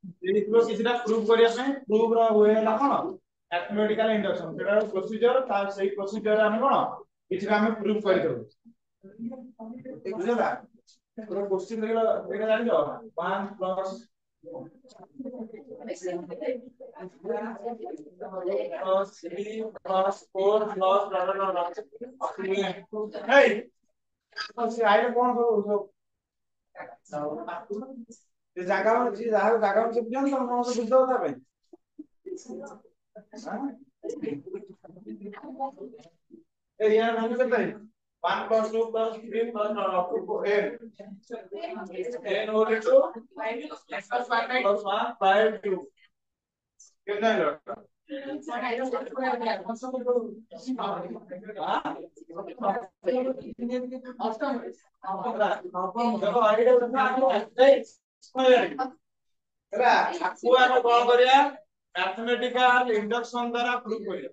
ଏଇଥିରୁ କିଛିଟା ପ୍ରୁଭ କରିବା ପାଇଁ ପ୍ରୁଭ ର ୱେ ହେଲା କଣ ମ୍ୟାଥମେଟିକାଲ ଇଣ୍ଡକ୍ସନ ସେଟା ପ୍ରୋସିଜର ତା ସେଇ ପ୍ରୋସିଜର ଆମେ କଣ କିଛିଟା ଆମେ ପ୍ରୁଭ କରିଦବୁ ବୁଝିଲା ପୁରା क्वेश्चन देखला एटा जानि जो 1 प्लस प्लस 3 प्लस 4 प्लस हे से आइले कोन सब ସେ ଜାଗା ଅଛି ଯାହାର ଜାଗା ଅଛି ବୁଝନ୍ତି ତମ ସମସ୍ତେ ବୁଝ କଥା ପାଇଁ ଏ ইয়ার ভ্যালু কত 1 plus 2 plus 3 plus up to n n whole into x plus 1 by 2 कितना है लड़का देखो आइडिया ହେଲା ଆକୁ ଆମେ କଣ କରିବା ମ୍ୟାଥମେଟିକାଲ ଇଣ୍ଡକ୍ସନ ଦ୍ୱାରା ପ୍ରୁଭ କରିବା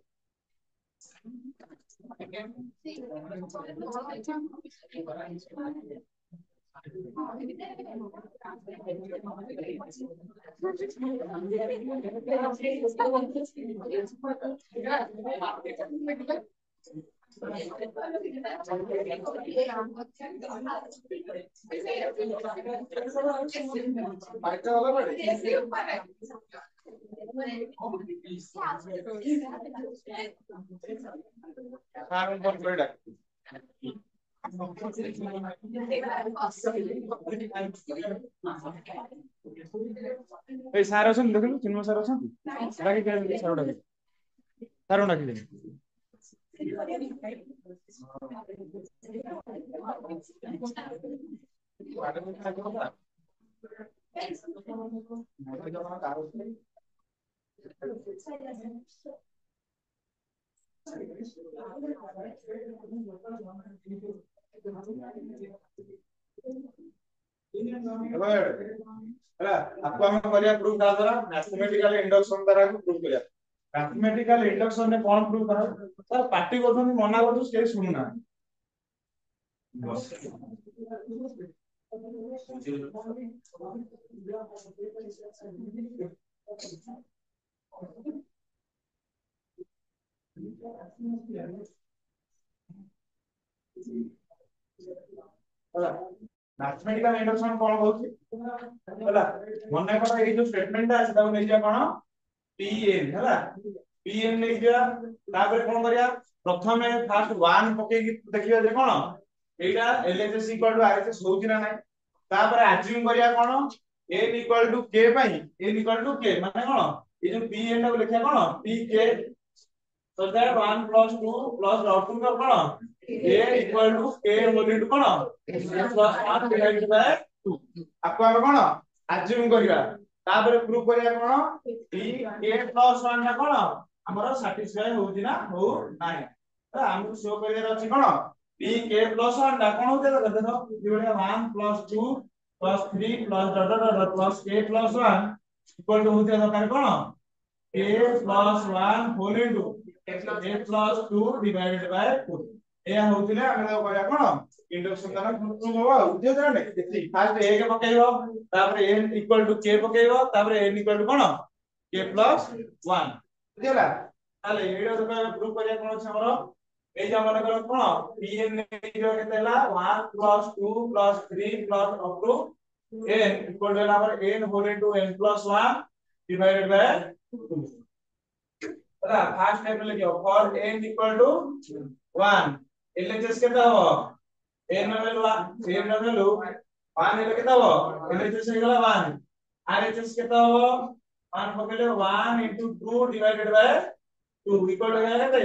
ए सार अछन देखलु चिन्ह सार अछन डाकी के सार डाकी सार डाकी दे ହେଲା आपको हम करिया प्रूफ का द्वारा मैथमेटिकल इंडक्शन द्वारा प्रूफ करिया मैथमेटिकल इंडक्शन ने कौन प्रूफ करा सर पार्टी करथन मना करथु से सुनुना मैथमेटिकल इंडक्शन कौन होची होला मने कर ए जो स्टेटमेंट है सेटा नै जा कोन pn होला pn नै जा तापर कोन करिया प्रथमे फर्स्ट 1 पके की देखिया जे कोन एटा lhs rhs होची ना नै तापर अज्यूम करिया कोन n k पई n k माने कोन ए जो pn को लिखिया कोन pk so that 1 plus 2 plus output का कोन a equal to k whole into cone plus 1 divided by 2 आपको हम कोन अज्यूम करिया तापर प्रूफ करिया कोन p k plus 1 ना कोन हमरो सैटिस्फाई होउची ना हो नाही त हमको शो करिया अछि कोन p k plus 1 ना कोन होते देखो ये 1 plus 2 plus 3 plus plus k plus 1 equal to होते दरकार कोन k plus 1 whole into a plus 2 divided by 2 एया होतिले हम करिया कोन इंडक्शन द्वारा प्रूफ होबा उद्देश्य जरा नै फर्स्ट a के पकेइबो तापर n इक्वल टू k पकेइबो तापर n इक्वल टू कोन k plus 1 बुझिला ताले एडो तो प्रूफ करिया कोन छ हमरो ए जे मन कर कोन pn जो केतेला 1 plus 2 plus 3 plus up to n equal to हमर n whole into n plus 1 divided by 2 होला फर्स्ट स्टेप में लिखियो for n equal to 1 LHS केता हो n वैल्यू 1 हेले केता हो LHS हे गला 1 RHS केता हो 1 पकेले 1 into 2 divided by 2 इक्वल हो गया केते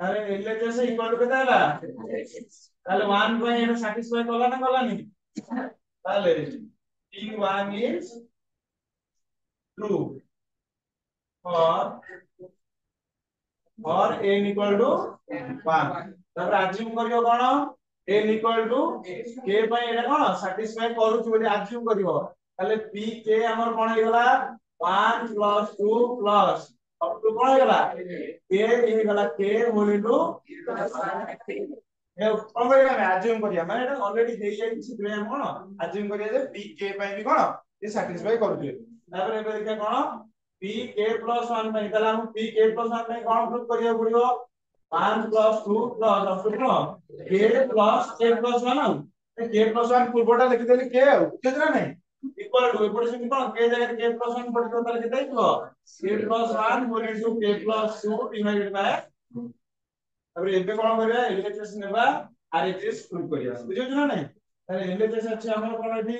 तारे LHS इक्वल टू केता हला ताले 1 पे एटा सैटिस्फाई करला ना करलानी ताले T1 is true for n equal to 1 तब अज्यूम करियो कोन n equal to k पय एटा कोन सैटिस्फाई करू छु बोली अज्यूम करियो ताले p k हमर कोन हे गला 1 plus 2 plus up to कोन हे गला k हे गला k होल इनटू ए कोन करिया मैं अज्यूम करिया माने एटा ऑलरेडी देई जाई छि हम कोन अज्यूम करिया जे p k पय भी कोन ये सैटिस्फाई करथि तापर एबे देखा कोन pk + 1 ପାଇଁ ତାହେଲେ हम pk + 1 ପାଇଁ कोन प्रूफ करिया पड़ियो 5 + 2 + अप टू k + 1 ଆଉ k + 1 पूर्वटा लिखि देली k ଆଉ बुझिला नै इक्वल टू एपटे से कोन k जगह k + 1 पड़ियो ताले केते आइतो k + 1 whole into k + 2 divided by अब एबे कोन करिया एलिमिनेशन नेबा आरएचएस प्रूफ करिया बुझियो ना नै ताले एलिमिनेशन अछि हमर कोन एठी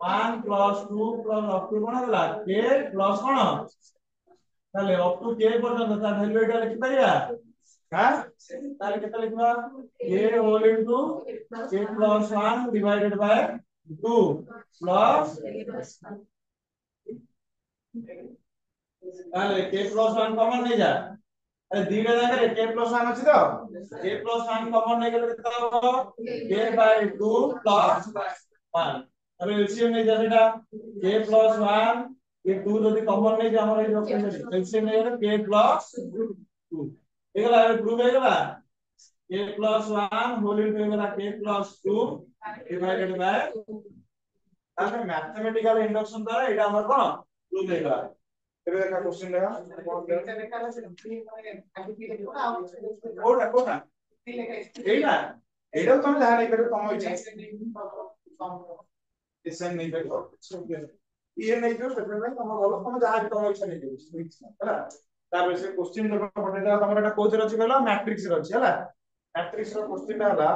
1 + 2 + अप टू कोन होला k + कोन ताले अप टू k पर्यंत ता वैल्यू एटा लिखि परिया हां ताले केते लिखबा k whole into k + 1 divided by 2 plus ताले k + 1 कॉमन नहीं जा अरे दीटा जाकर k + 1 अछि तो k + 1 कॉमन नहीं गेले केते हो k/2 + 1 अरे एलसीएम नहीं जा सेटा k + 1 ये 2 जदी कॉमन नहीं जा हमर एलसीएम नहीं गेले k + 2 एगला प्रूफ एगला k + 1 होल इनटू एगला k + 2 डिवाइडेड बाय ताले मैथमेटिकल इंडक्शन द्वारा एटा हमर कोन प्रूफ एगला एबे देखा क्वेश्चन लेगा कोठा कोठा एइला एइडा तुम जहा नहीं करो तुम इच्छा डिसाइन नहीं करो ये नहीं जो सेपरेट में तुम बोलो तुम जहा भी तुम इच्छा नहीं करो हैला तापर से क्वेश्चन देखो पठे दा तमरा एटा कोथि रछि कहला मैट्रिक्स रछि हैला मैट्रिक्स रो क्वेश्चन हला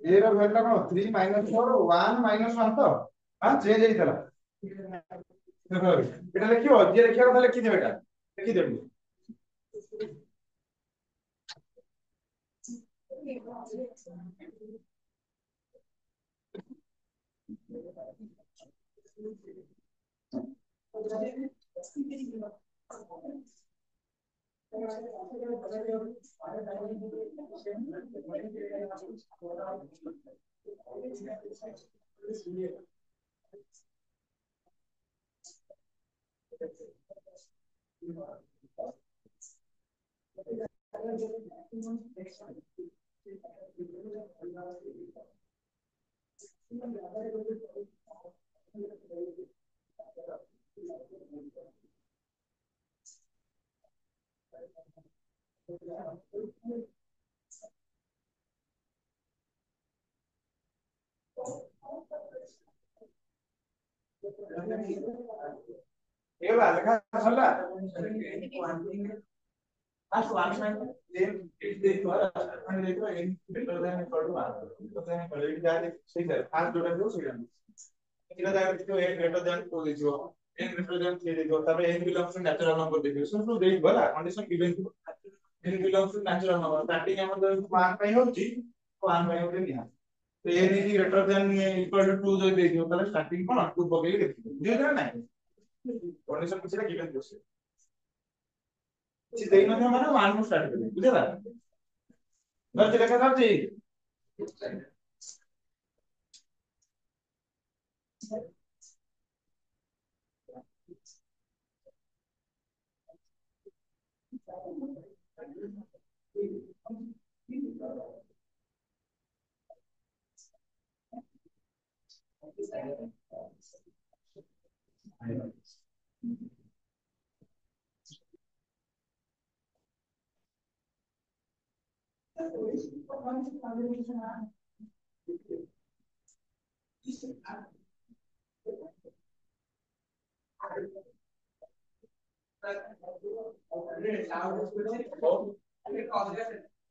ए रो वैल्यू कोन 3 - 4 1 - 1 तो हां चेंज हेइतला देखो एटा लिखियो जे लिखिया କଥା लिखि देबे एटा लिखि देबे ये वाला का सरला आज वन में देन इट देखो मैंने देखो इन बेटर देन इक्वल टू 1 तो देन क्वालिटी जाए सही है आज जोड़ा दो सही है इला जाए देखो ए ग्रेटर देन 2 देखो n ग्रेटर देन 3 देखो तब n belongs to natural number देखो सो तो देखो वाला condition given n belongs to natural number starting हमर 1 पाई होची 1 पाई होते नहीं तो n is greater than equal to 2 जो देखियो ताले स्टार्टिंग कोन 2 पकेई देखियो बुझियो ना नहीं कंडीशन किछटा गिवन दोसे କିଛି ଦେଇନଥିବ ମାନେ 1 ରୁ ଷ୍ଟାର୍ଟ କରିବେ ବୁଝିଲା ଧରଛି ଲେଖା ଧରଛି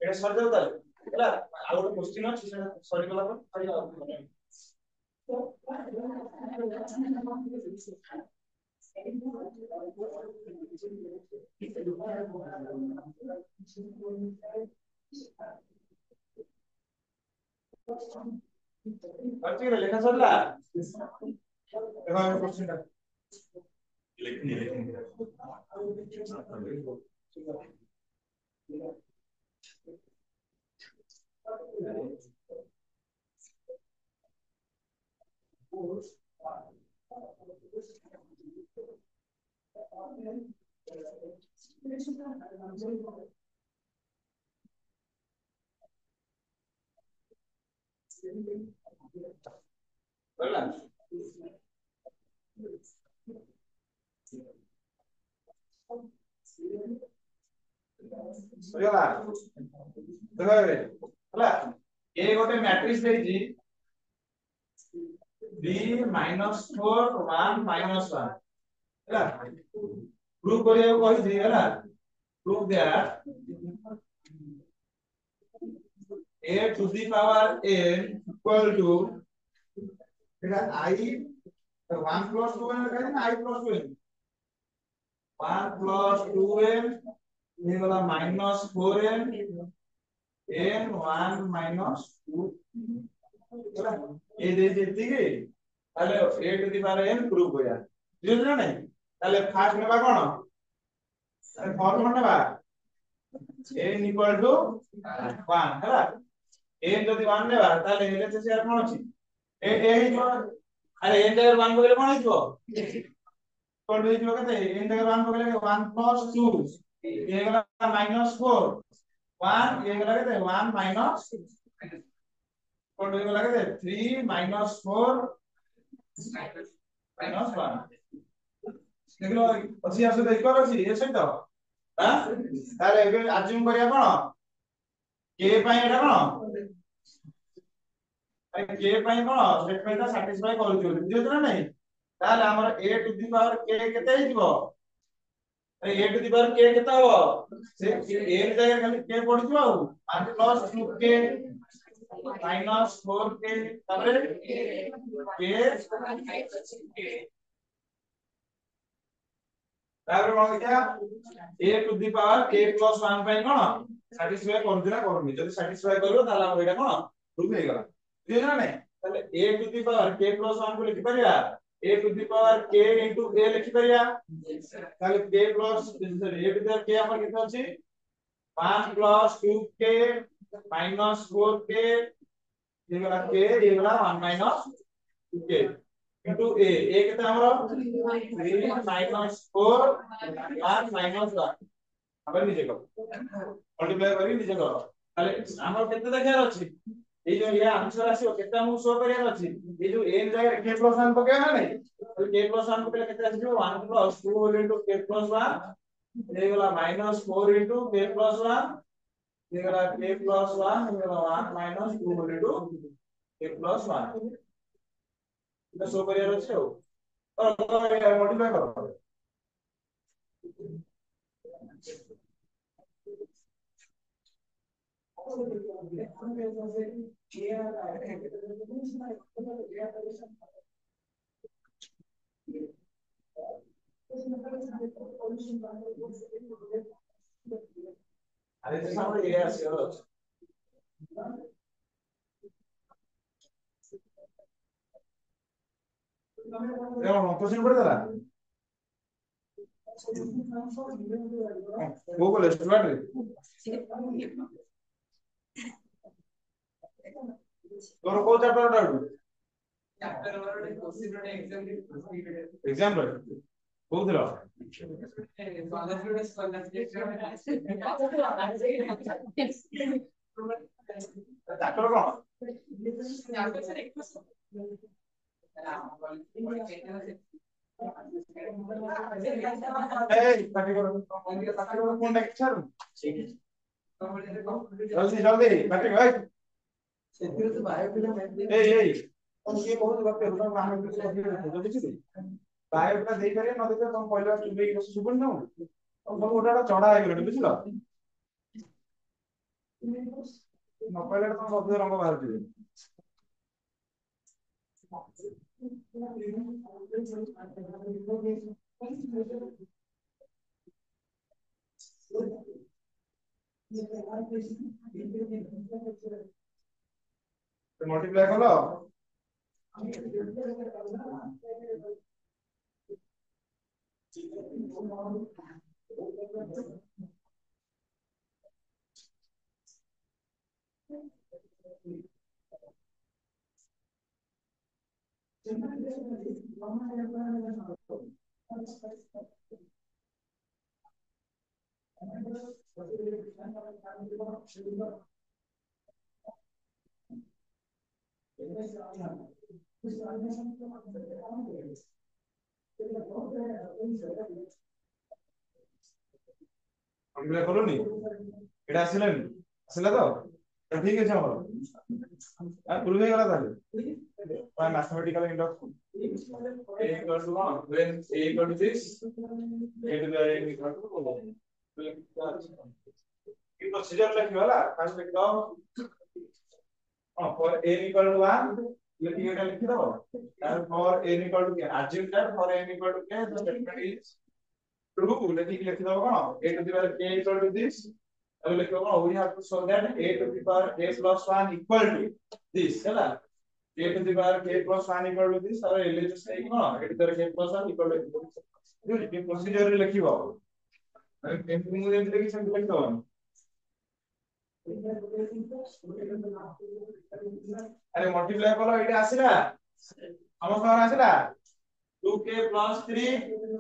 এটা সরি যাও তাহলে ହେଲା ଆଉ ଗୋଟେ क्वेश्चन ଅଛି ସେଟା ସରି ଗଲା ପରେ ସରି ଯାଉ अच्छी ଲେଖା ସରିଲା ଦେଖ ଆମ क्वेश्चन ଟା लिखनी ହେଲା ବୁଝିଗଲା ଦେଖ ଏବେ ହେଲା ଏ ଗୋଟେ ମ୍ୟାଟ୍ରିକ୍ସ ଦେଇଛି b -4 1 -1 ହେଲା ପ୍रूफ କରିବାକୁ କହିଛି ହେଲା prove that a to the power n equal to এটা I 1 plus 2n লেখা আছে না I plus 2n 1 plus 2n ये वाला minus 4n n 1 minus 2 ହେଲା ଏ ଦେଇ ଯେତିକି ତାହେଲେ a to the power n prove କରିବା ବୁଝିଲ ନା ନାହିଁ ତାହେଲେ ଫାର୍ଷ୍ଟ ନେବା କଣ ତାହେଲେ ଫର୍ମୁଲା ନେବା n equal to 1 ହେଲା n ଯଦି 1 ନେବା ତାହେଲେ LHS ର କଣ ଅଛି ए ହେଇଯିବ ଆରେ n ଜାଗାରେ 1 ପକେଇଲେ କଣ ହେଇଯିବ କଣ ହେଇଯିବ କେତେ n ଜାଗାରେ 1 ପକେଇଲେ 1 plus 2 ଏ ହେଇଗଲା -4 1 ଏ ହେଇଗଲା କେତେ 1 minus କଣ ହେଇଗଲା କେତେ 3 minus 4 minus 1 ଦେଖିଲ ଅଛି ଆସୁ ଦେଖିବାର ଅଛି ଏ ସହିତ ହାଁ ତାହେଲେ ଏବେ ଆଜ୍ୟୁମ କରିବା କଣ k ପାଇଁ ଏଟା କଣ k ପାଇଁ କଣ ସ୍ଟେଟମେଣ୍ଟ ଟା ସାଟିସ୍ଫାଇ କରୁଛି ବୋଲି ବୁଝିଛ ନା ନାହିଁ ତାହେଲେ ଆମର a to the power k କେତେ ହେଇଯିବ a to the power k କେତେ ହବ ସେ n ଜାଗାରେ ଖାଲି k ପଡିଯିବ ଆଉ 1 plus 2k minus 4k ତାପରେ k ତାପରେ କଣ ଦେଖିଆ a to the power k plus 1 ପାଇଁ କଣ ସାଟିସ୍ଫାଇ କରୁଛି ନା କରୁନି ଯଦି ସାଟିସ୍ଫାଇ କରିବ ତାହେଲେ ଆମର ଏଇଟା କଣ ପ୍ରୁଫ ହେଇଗଲା ବୁଝିଛ ନା ନାହିଁ ତାହେଲେ a to the power k plus 1 କୁ ଲେଖି ପାରିବା a to the power k into a ଲେଖି ପାରିବା ତାହେଲେ k plus a to the power k ଆମର କେତେ ଅଛି 1 plus 2k minus 4k ये वाला k ये वाला 1 minus 2k into a केते हमरो 3 minus 4 1 minus 1 अब नीचे करो मल्टीप्लाई करी नीचे करो ताले हमर केते देखार अछि ए जो ये आंसर आसीओ केते हम शो करियार अछि ए जो n जगह k plus 1 पके ना नहीं तो k plus 1 पके केते आसीओ 1 plus 2 into k plus 1 ये वाला minus 4 into k plus 1 ये वाला k plus 1 ये वाला 1 minus 2 into k plus 1 এটা শো করিয়ার আছে মল্টিপ্লাই করো আরে সামনে এ আছে देखो क्वेश्चन पढ़ देला वो बोले स्टूडेंट तोर को चैप्टर डाउट चैप्टर और क्वेश्चन रे एग्जाम रे कोउदिरो चैप्टर कोन पार्टी करो कौन डाक छाड़ जल्दी जल्दी पार्टी भाई सेतिर तो बायो पिला तुम ये बहुत गप्पे होता काम में जो बुझिली बायो पिला देई करे न देते तुम पहले चुबे की सुबन न तुम सब ओटा चढ़ा है गेलो बुझिलो न पहले तुम सब रंग बाहर दिबे मल्टीप्लाई कलो কমপ্লিট করুনি এটা আসিলানি আসিলা তো ঠিক আছে আমার আর ভুল হয়ে গেল তাহলে mathematical induction a equal to 1 when a equal to this a to the n equal to কি প্রসিজার লিখি होला ফার্স্ট লিখ দাও for n equal to 1 লিখি এটা লিখি দাও and for n equal to k assume that for n equal to k the statement is true লিখি দাও কোন a to the power k equal to this তাহলে লিখো কোন we have to show that a to the power k plus 1 equal to this ହେଲା a to the power k plus 1 equal to this और LHS है कोन a to the power k plus 1 equal to this ये procedure रे लिखिबो अरे tempo मु जेंति लिखि सेंति लिखि दो अरे मल्टीप्लाई करो एटा आसीला समस्त आसीला 2k plus 3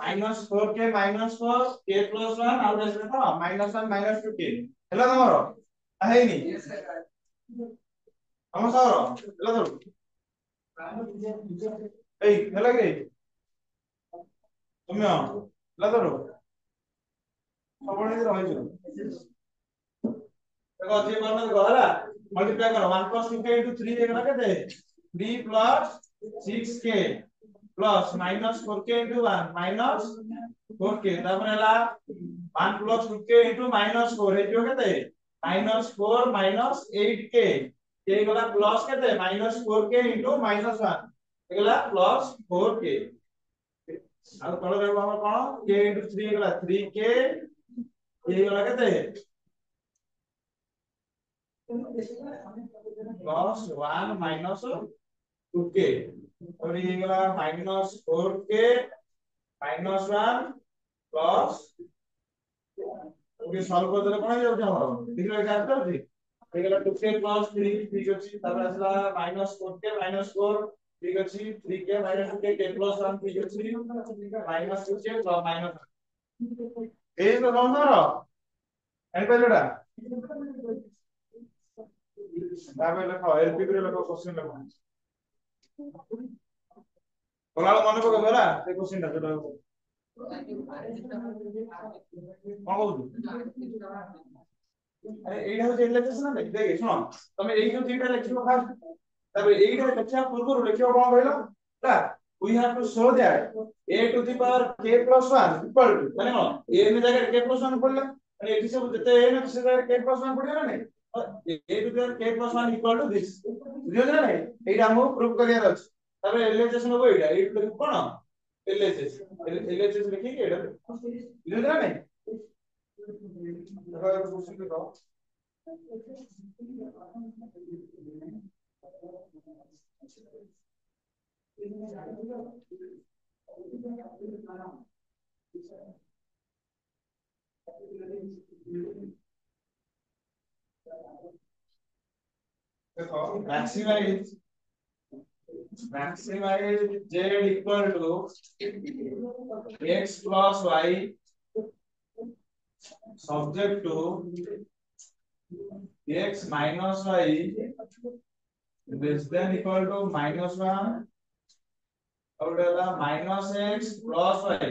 minus 4k minus 4 k plus 1 आउ आसीला तो minus 1 minus 2k ହେଲା तमरो हेनी समस्त ହେଲା तो এই ହେଲା के तुम ହେଲା तो सबने ରହିଛୁ देखो जे करना देखो हला मल्टीप्लाई करो 1 plus 2k into 3 देगा केते 3 plus 6k plus minus 4k into 1 minus 4k तापर हला 1 plus 2k into minus 4 हे जो केते minus 4 minus 8k ये गला plus केते minus 4k into minus 1 ये गला plus 4k अब तळे रहबो हमर कोन k into 3 गला 3k ये गला केते plus 1 minus 2k और ये गला minus 4k minus 1 plus okay solve कर देले कोन हो जाउ हमर दिखले का आंसर जी ये गला 2k plus 3 ठीक अछि तब आसला minus 4k minus 4 ठीक अछि 3k minus 2k k plus 1 ठीक अछि minus 2k plus minus ए तो समझरो एन पे जोड़ा ताबे लिखो एलपी रे लिखो क्वेश्चन लिखो बोला मन पको बोला से क्वेश्चन ता जोड़ा कोन कहू अरे एइटा हो जेलेस ना देख सुनो तमे एइ जो तीनटा लिखिबो फास्ट तबे एइटा लिखिया पूर्व लिखिबो कोन कहलो ला we have to show that a to the power k plus 1 equal to माने कोन a ने जगह k plus 1 पड़ला माने एठी सब जते a ने से जगह k plus 1 पड़ला नै a to the power k plus 1 equal to this बुझियो ना नै एइटा हम प्रूफ करियार अछि तबे LHS नो एइटा एइटा लिख कोन LHS लिखि के एइटा बुझियो ना नै देखो क्वेश्चन लिखो देखो maximize z equal to x plus y subject to x minus y less than equal to minus 1 और डेला minus x plus y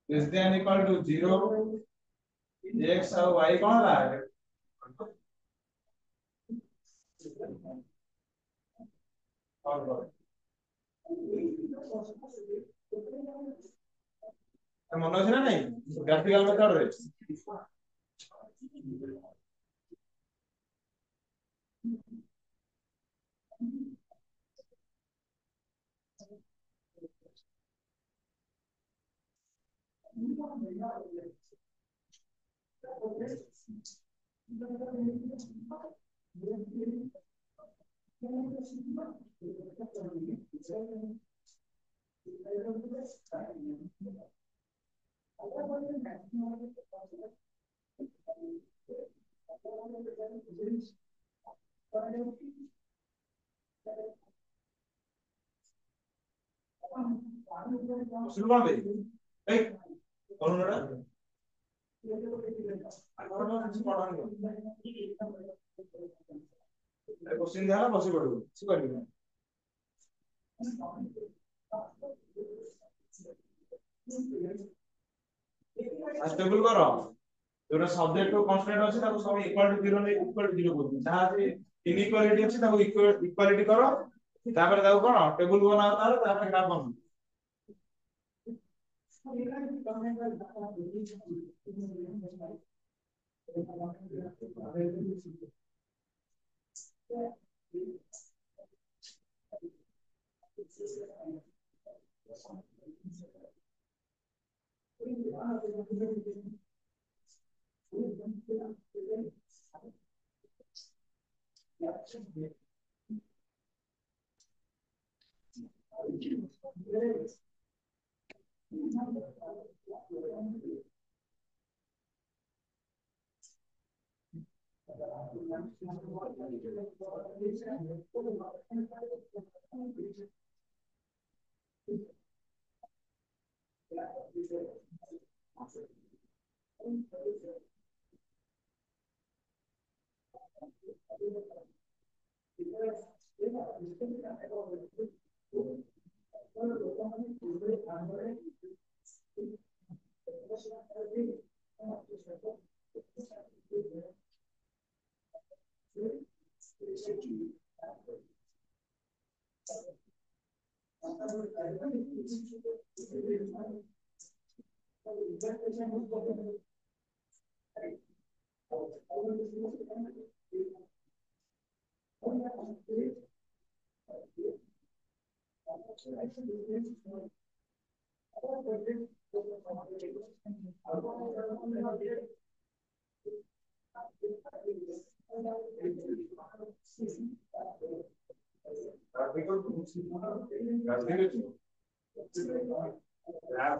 less than equal to 0 x और y कौन रहा है और मन अछि ना नहीं ग्राफिकल मेथड रे सुलभ है ए कौन रहा क्वेश्चन दिया बस पड़ो टेबल करो जोटा सब्जेक्ट को कांस्टेंट अछि ताको सब इक्वल टू 0 नै इक्वल टू 0 बोलि जहा से इनइक्वालिटी अछि ताको इक्वालिटी करो तापर ताको कोन टेबल बनाओ तापर ग्राफ बनाओ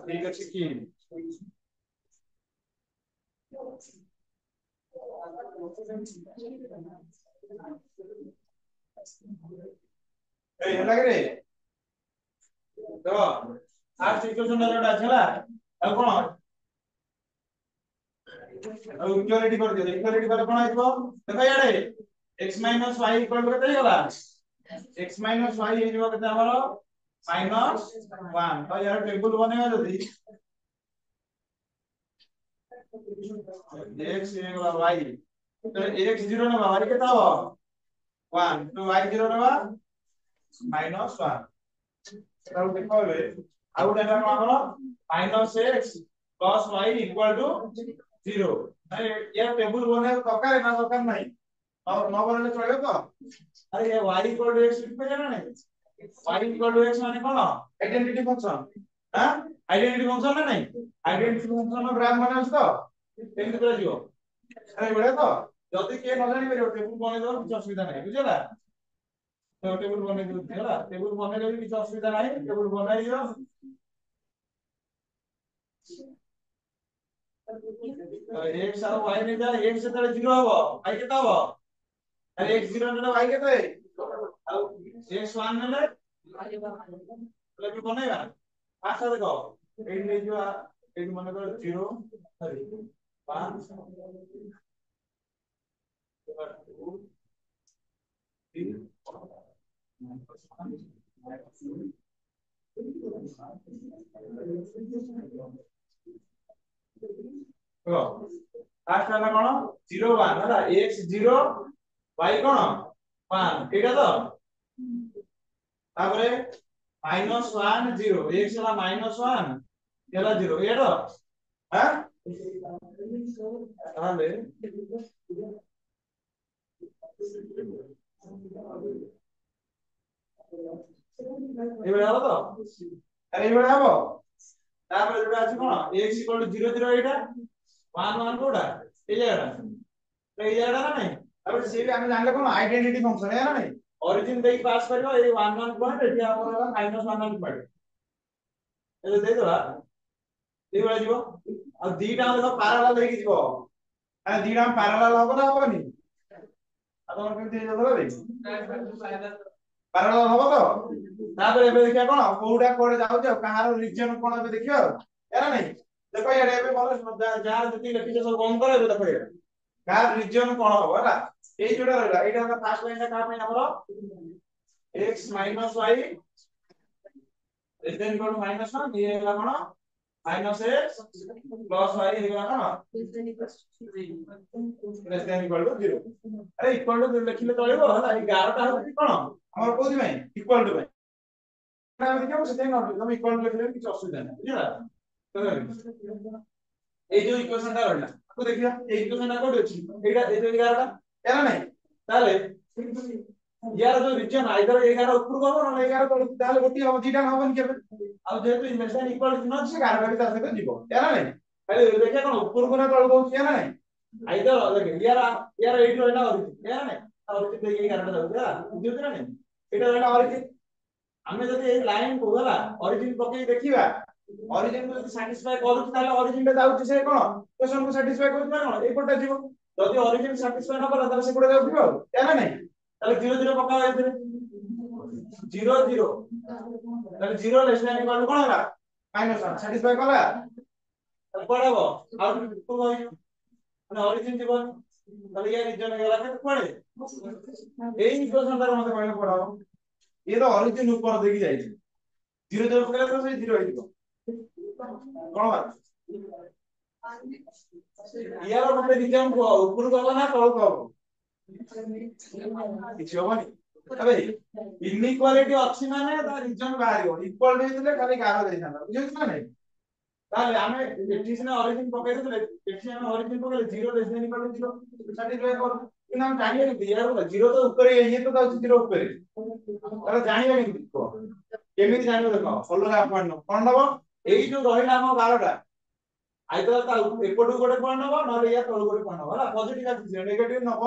ठीक अछि की ए होला रे तो आज इक्वेशन जोटा छला अब कोन अब इक्वालिटी कर दियो इक्वालिटी करे कोन आइबो देखा याडे x y इक्वल टू केते होला x y हे जबो केते हमरो -1 तो यार टेबल बनेगा जदी x हे गला y तो x 0 ने y केता हो 1 तो y 0 ने -1 एटा देखो बे आ उडा ना हमरो -x + y = 0 अरे ये टेबल बने दरकार ना दरकार नहीं और न बनले चले तो अरे ये y = x लिख पे जाना नहीं y = x माने कोन आइडेंटिटी फंक्शन हां आइडेंटिटी फंक्शन ना नहीं आइडेंटिटी फंक्शन नो ग्राफ बना तो केमि कर दियो अरे बड़े तो जदी के न जानि करियो टेबल बने दो कुछ असुविधा नहीं बुझला तो टेबल बने दो होला टेबल बने ले कुछ असुविधा नहीं टेबल बनाई दियो x और y ने जा x से 0 हबो y केता हबो अरे x 0 ने y केते ଆଉ x 1 ने लेके बनेगा आशा देखो एट ले जो एट मन कर 0 सॉरी 5 तो फास्ट वाला कोन 0 1 होला x 0 y कोन 1 एटा तो तापरे -1 0 x होला -1 एला 0 एटा हां ताले एबे हलो तो अरे एबे हबो तापरे जोटा अछि कोन x = 0 0 एटा 1 1 कोडा ए जाडा तो ए जाडा ना नहीं अब से भी हम जानले कोन आइडेंटिटी फंक्शन है ना नहीं ओरिजिन देई पास करियो ए 1 1 पॉइंट एठी हमर -1 1 पॉइंट ए दे दवा ए बळा जीवो आ दीटा देखो पैरेलल लेके जीवो आ दीटा पैरेलल होबो ना होबनी आ तोर केमति जदला रे पैरेलल होबो तो तापर एबे देखिया कोन कोडा कोडे जाउ जे कहारो रीजन कोन एबे देखियो एरा नहीं देखो यार ଏବେ ଭଲ ଯାହାର ଯେତିକି ଲେଖିଛ ସବୁ ବନ୍ଦ କର ଏବେ ଦେଖ ଏଇଟା କାହାର ରିଜିଅନ କଣ ହବ ହେଲା ଏଇ ଯୋଉଟା ରହିଲା ଏଇଟା ହେଲା ଫାର୍ଷ୍ଟ ଲାଇନଟା କାହା ପାଇଁ ଆମର x y then equal to minus 1 ये ହେଲା କଣ minus x plus y ହେଇଗଲା କଣ less than equal to 0 अरे equal to ଲେଖିଲେ ଚଳିବ ହେଲା ଏଇ 11 ଟା ହଉଛି କଣ ଆମର କୋଉଥି ପାଇଁ equal to ପାଇଁ ଆମେ ଦେଖିବୁ ସେଥିପାଇଁ ନୋଟ ତମେ equal to ଲେଖିଲେ କିଛି ଅସୁବିଧା ନାହିଁ ବୁଝିଲା এই যে ইকুয়েশনটা রইলা তাକୁ ଦେଖିବା এই ইকুয়েশনটা কোଠି ଅଛି এইটা এই যে 11টা ହେଲା নাই তাহলে ইয়ার जो রিজিয়ন আইদর 11 উপরକୁ হବ না 11 তଳକୁ তাহলে গোটি হବ দিটা হবନି কেবে ଆଉ যেহেতୁ ইমেজিন ইকুয়াল চিহ୍ନ ଅଛି 11ଟା ବି ତା ସହିତ ଯିବ ହେଲା নাই তাহলে ଦେଖିବା କଣ ଉପରକୁ ନା ତଳକୁ ହଉଛି ହେଲା নাই ଆଇଦର ଦେଖେ ইয়াର ଏଇଠି ରହିଲା ଅରିଜିନ ହେଲା নাই ଅରିଜିନ ଦେଇକି 11ଟା ଯାଉଛି ହେଲା ବୁଝୁଛ ନା ନାହିଁ ଏଇଟା ରହିଲା ଅରିଜିନ ଆମେ ଯଦି এই লাইন को ହେଲା অরিজিন পକେই ଦେଖିବା অরিজিন को যদি স্যাটিসফাই କରୁଛି তাহলে অরিজিন টা যাଉଛି ସେ କଣ ইকুয়েশন को স্যাটিসফাই କରୁଛି ନା କଣ ଏଇପଟେ ଯିବ ଯଦି অরিজিন স্যাটিসফাই ন କଲା ତାହେଲେ ସେପଟେ ଯାଉଥିବ ଆଉ ହେଲା ନାହିଁ তাহলে 0 0 পকাও এଥିରେ 0 0 তাহলে 0 লেস দ্যান ইকুয়াল টু কোন ହେଲା -1 স্যাটিসফাই কলা তাহলে কোড হবো আউটপুট কো হই মানে অরিজিন দিব তাহলে ইয়া রিজন গলা কে কোড়ে এই ইকুয়েশনটার মতে কইলে পড়াও ये तो অরিজিন উপর দেখি যাইছে 0 0 পকালে তো সেই 0 হইতো কোন বাত ইয়ার মতে রিজন কো উপর গলা না তল কো କିଛି ହବନି ଏବେ ଇନଇକ୍ୱାଲିଟି ଅଛି ମାନେ ତା ରିଜନ ବାହାରିବ ଇକ୍ୱାଲ ହେଇଥିଲେ ଖାଲି ଗାର ଦେଇଥାନ୍ତା ବୁଝୁଛ ନା ନାଇଁ ତାହେଲେ ଆମେ ଏଠି ସିନା ଅରିଜିନ ପକେଇ ଦେଇଥିଲେ ଏଠି ଆମେ ଅରିଜିନ ପକେଇଲେ 0 less than equal to 0 satisfy କରୁ କିନ୍ତୁ ଆମେ ଜାଣିବା କେମିତି ইয়ার 0 ତ ଉପରେ ଇଏ ତ ଯାଉଛି 0 ଉପରେ ତାହେଲେ ଜାଣିବା କେମିତି କେମିତି ଜାଣିବ ଦେଖ ଅଲଗା ପଏଣ୍ଟ କଣ ଦବ ଏଇ ଯୋଉ ରହିଲା ଆମ ଗାରଟା ଆଇଦର ତା ଏପଟକୁ ଗୋଟେ ପଏଣ୍ଟ ନବ ନହେଲେ ୟା ତଳକୁ ଗୋଟେ ପଏଣ୍ଟ ନବ ହେଲା ପଜିଟିଭ ଆସିଛି ନେଗେଟିଭ ନବ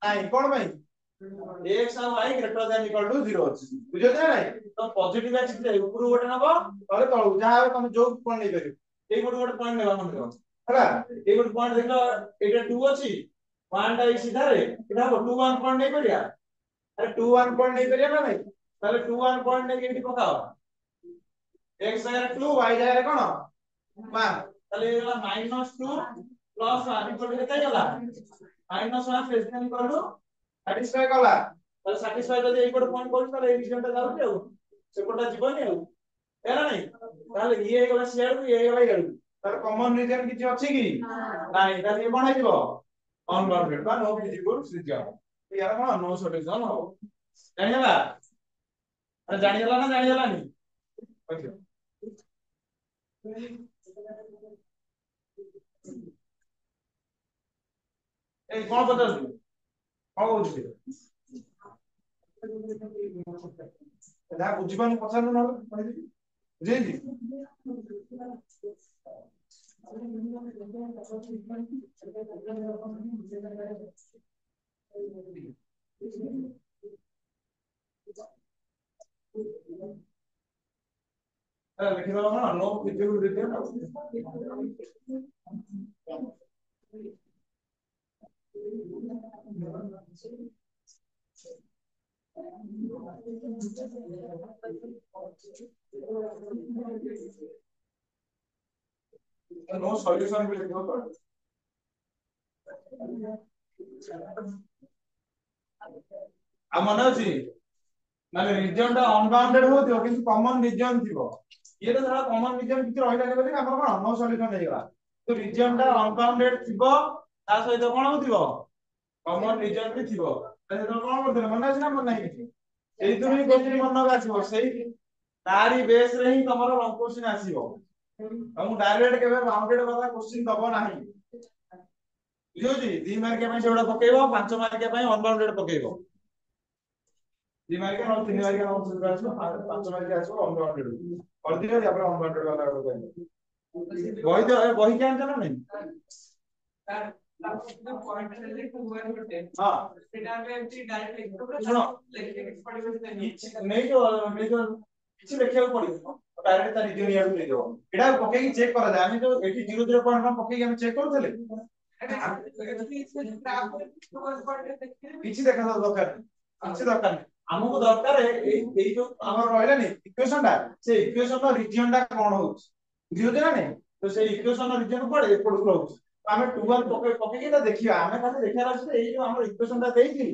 ନାଇଁ କଣ ପାଇଁ x ଆଉ y greater than equal to 0 ଅଛି ବୁଝିଛ ନା ନାଇଁ ତ ପଜିଟିଭ ଅଛି ଯେ ଉପରୁ ଗୋଟେ ନବ ତଳେ ତଳକୁ ଯାହା হবে ତମେ ଯୋଉ ପଏଣ୍ଟ ନେଇ ପାରିବ ଏଇ ଗୋଟେ ପଏଣ୍ଟ ନେବା ମନେ ରଖ ହେଲା ଏଇ ଗୋଟେ ପଏଣ୍ଟ ଦେଖିଲ ଏଇଟା 2 ଅଛି 1 ଟା ଏଇ ସିଧାରେ ଏଟା ହବ 2 1 ପଏଣ୍ଟ ନେଇ ପରିଆ अरे 2 1 पॉइंट नहीं करिया ना भाई ताले 2 1 पॉइंट नहीं एठी पकाओ x जाय 2 y जाय कोन 1 ताले एला -2 + 1 इक्वल केते गला -1 less than equal to satisfy कला ताले सैटिस्फाई जदी एई कोड पॉइंट करू ताले एई रीजनटा जाउची आ से कोडा जीवनी आ एला नहीं ताले ये गला शेयर को ये गला इडू तार कॉमन रीजन किछि अछि कि नाही ताले ये बणाई दिबो अनबाउंडेड बा नो विजिबल रीजन यार कोन नो सॉल्यूशन हो जानिला अरे जानिला ना जानिला नहीं ए कोन पचास कोन होउची एदा बुझिबानी पचास न बुझेंजी लिखि दो ना no feasible region no solution भी लिखो तो आ मन अछि माने रीजन टा अनबाउंडेड होतियो किंतु कॉमन रीजन थिबो ये तो सारा कॉमन रीजन किछ रहिला ने बोली हमर कोन नो सॉल्यूशन हेगला तो रीजन टा अनबाउंडेड थिबो ता सहित कोन होतिबो कॉमन रीजन भी थिबो ते तो कोन करथले मन अछि ना मन नाही किछ एई दुनी क्वेश्चन मन का आसीबो सेही तारी बेस रे ही तमरो लॉन्ग क्वेश्चन आसीबो हम डायरेक्ट केबे बाउंडेड वाला क्वेश्चन दबो नाही बुझियोजी 2 मार्क पे सेडा पकेइबो 5 मार्क पे अनबाउंडेड पकेइबो 2 मार्क और 3 मार्क और सुविधा आछो 5 मार्क आछो अनबाउंडेड और दिनो या पर अनबाउंडेड वाला बही तो बही के आनछ ना नहीं पॉइंट ले 2 हां सेटा पे एमटी डायरेक्ट लिख सुनो लेके पढ़िबो नहीं जो କିଛି ଲେଖିବାକୁ ପଡିବ डायरेक्ट ता रीजन यार ले देबो एडा पकेई चेक करा जाय हम तो 80 0 0 पॉइंट हम पकेई हम चेक करथले କିଛି ଦେଖା ଦରକାର କିଛି ଦରକାର ଆମକୁ ଦରକାର ଏଇ जो हमर रहला नहीं इक्वेशन टा से इक्वेशन ର रीजन टा कोन होउछ बुझियो ना नहीं तो से इक्वेशन रीजन पड़े एपड़ को रहउछ आमे 2 1 पके के देखिया आमे खाली देखिया रास्ते एई जो हमर इक्वेशन ता देइथि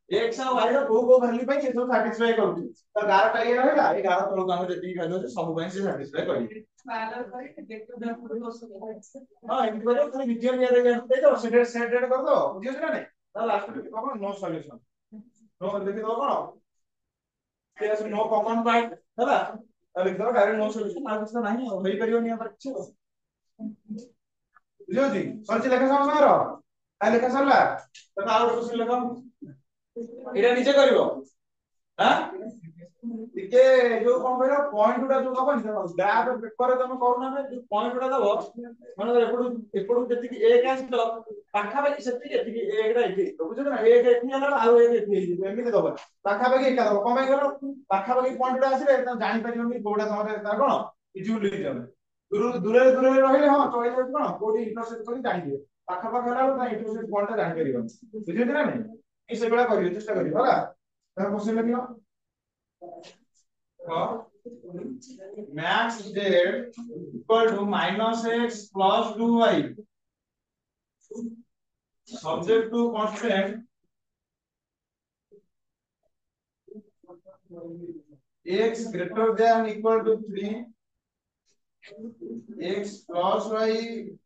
x और y रो को वैल्यू पे ये सब सैटिस्फाई करू तो 11 टा ये रहला 11 तलो हम जति वैल्यू से सब बैंक से सैटिस्फाई करी पार्लर करे देखो हां एमती करे खाली रीजन ये दे दो सेट कर दो बुझियो ना नहीं ता लास्ट में कहो नो सॉल्यूशन नो देखि दो कोन से नो कॉमन पॉइंट हैला लिख दो डायरेक्ट नो सॉल्यूशन आ कुछ नहीं होई परियो नहीं पर किछ बुझियो जी सरची लेखा समझ रो आ लेखा सरला तो आ क्वेश्चन लेखा एटा नीचे करिवो हां ଟିକେ ଯୋଉ କଣ କହିଲ ପଏଣ୍ଟ ଗୁଡା ଯୋଉ ଦବନି ଗ୍ରାଫ ପେପରରେ ତମେ କରୁନା ଯୋଉ ପଏଣ୍ଟ ଗୁଡା ଦବ ମାନେ ଏପଟୁ ଯେତିକି 1 ଆସିବ ପାଖାପାଖି ସେତିକି ଏତିକି 1 ଟା ଏଠି ବୁଝୁଛ ନା 1 ଏଠି ହେଲା ଆଉ 1 ଏଠି ହେଇଯିବ ଏମିତି ଦବ ପାଖାପାଖି ଏକା ଦବ କଣ ପାଇଁ କହିଲ ପାଖାପାଖି ପଏଣ୍ଟ ଗୁଡା ଆସିଲେ ତମେ ଜାଣିପାରିବନି କୋଉଟା ତମର ତାର କଣ ଇଜିଲି ହେଇଯାଉଛି ଦୂରରେ ଦୂରରେ ରହିଲେ ହଁ ଚଳିଯାଉଛି କଣ କୋଉଠି ଇଣ୍ଟରସେକ୍ଟ କରି ଜାଣିଯିବେ ପାଖାପାଖି ହେଲା ବେଳକୁ ତା ଇଣ୍ଟରସେକ୍ଟ ପଏଣ୍ଟ ଟା ଜାଣିପାରିବନି ବୁଝିଲେ ନା ନାଇଁ ଏଇ ସେଇଭଳିଆ କରିବେ ଚେଷ୍ଟା କରିବ ହେଲା ତମେ କ୍ୱେଶ୍ଚନ ଲେଖିବ max z equal to minus x plus 2y subject to constant x greater than equal to 3 x plus y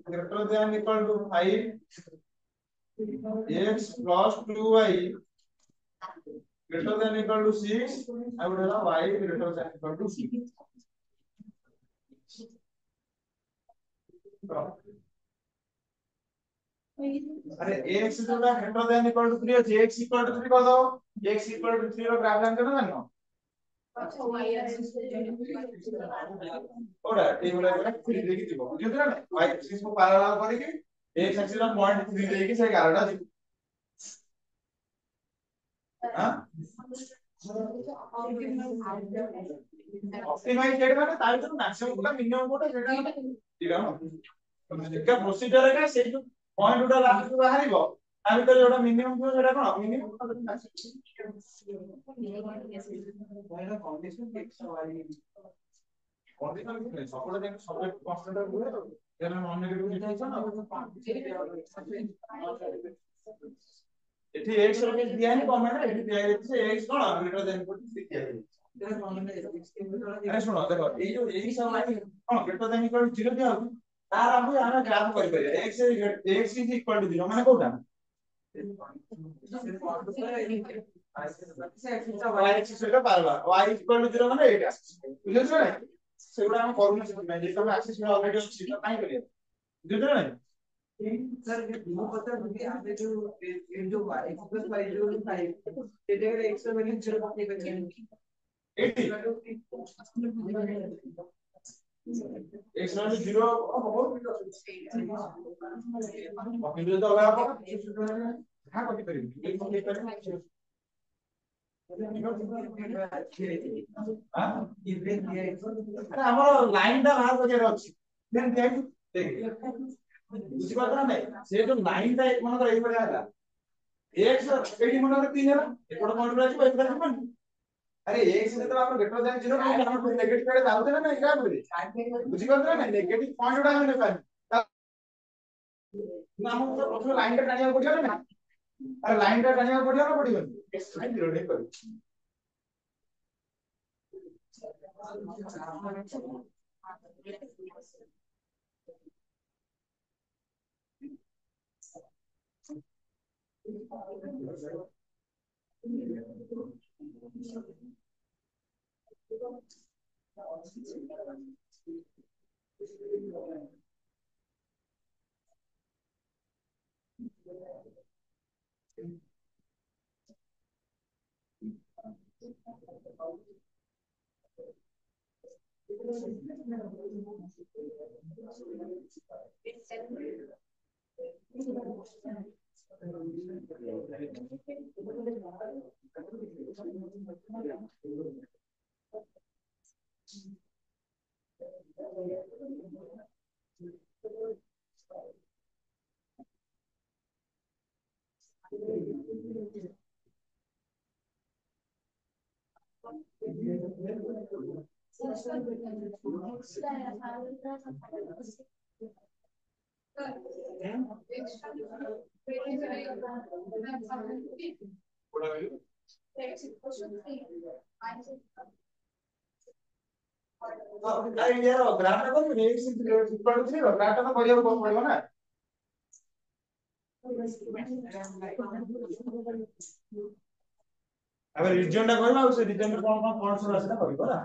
greater than equal to 5 x plus 2y greater than equal to 6 I would have y greater than equal to 6 अरे x जोटा greater than equal to 3 है x equal to 3 कर दो x equal to 3 रो graph line करना जानो अच्छा y axis Voda ए वाला वाला 3 देकी जीवो बुझियो ना y एक्सिस को पैरेलल करिके x एक्सिस रा 0.3 देकी से 11 टा जीवो हां ऑप्टिमाइज डेट माने ताई तो मैक्सिमम कोटा मिनिमम कोटा सेटा ठीक है क्या प्रोसीजर है से जो पॉइंट उडा लास्ट को बाहरिबो आ भीतर जोटा मिनिमम थियो सेटा कोन मिनिमम पहला कंडीशन एक्स वाई कंडीशन किने सबले देख सब्जेक्ट कांस्टेंट हुए तो जेना नॉन नेगेटिव लिखा है ना एठी x रो केस दिया है कमेंट एठी दिया है से x कोन ग्रेटर देन इक्वल टू 6 दिया है अरे सुनो देखो ए जो x सब लाइन कोन ग्रेटर देन इक्वल टू 0 दिया हो तार हम आना ग्राफ कर परिया x इज इक्वल टू 0 माने कोटा y एक्सिस रे पारबा y इक्वल टू 0 माने एटा बुझियो ना सेगुडा हम करू ना से तमे एक्सिस में ऑलरेडी अछि तो काई करिया बुझियो ना सर वो पता है कि आपने जो x प्लस y जो 5 ये देखो x का वैल्यू 0 पक्के बचे हैं 80 x मान 0 बहुत पक्के तो लगा पा हां कॉपी करिए एक कॉपी करें हां अरे हमर लाइन दा बाहर बजे अछि देन देख बुझी बात ना नहीं से जो लाइन दा एक मन एई पड़े आला x एडी मन 3 है एकोड पॉइंट रे अछि एकोड मन अरे x से तो आपण ग्रेटर देन 0 नहीं हम नेगेटिव पे जाउते ना नहीं का बुझी बात ना नहीं नेगेटिव पॉइंट उडा हम ने पानी ना हम तो प्रथम लाइन टा टानिया पड़ियो ना अरे लाइन टा टानिया पड़ियो ना पड़ियो x लाइन 0 नहीं कर ଗ୍ରାଫ ଟା କରିବି ଗ୍ରାଫ ଟା କରିବାକୁ ପଡିବ ନା। ଆମେ ରିଜିଅନ ଟା କହିବା ଆଉ ସେ ରିଜିଅନ ରେ କଣ କଣ ସବୁ ଆସିଲା କହିବ ହେଲା।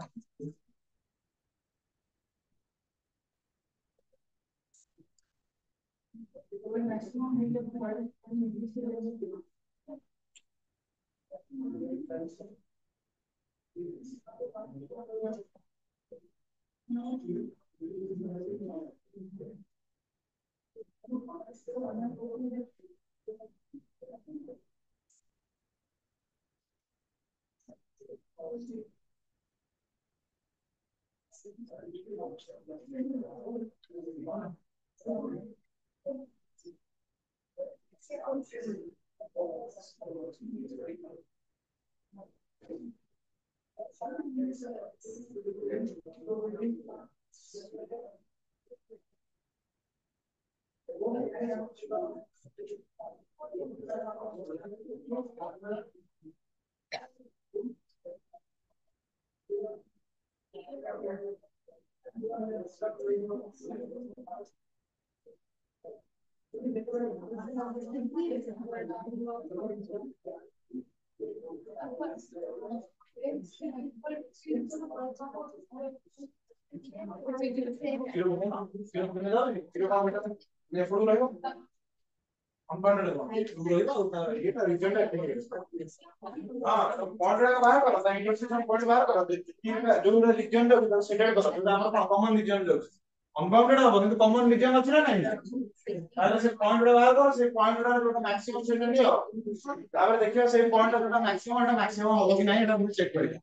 अनबाउंडेड हबो किंतु कॉमन रीजन अछि ना नहीं ताले से पॉइंट रे बाहर कर से पॉइंट रे जोटा मैक्सिमम सेटा लियो तापर देखियो से पॉइंट जोटा मैक्सिमम हबो कि नहीं एटा हम चेक करिया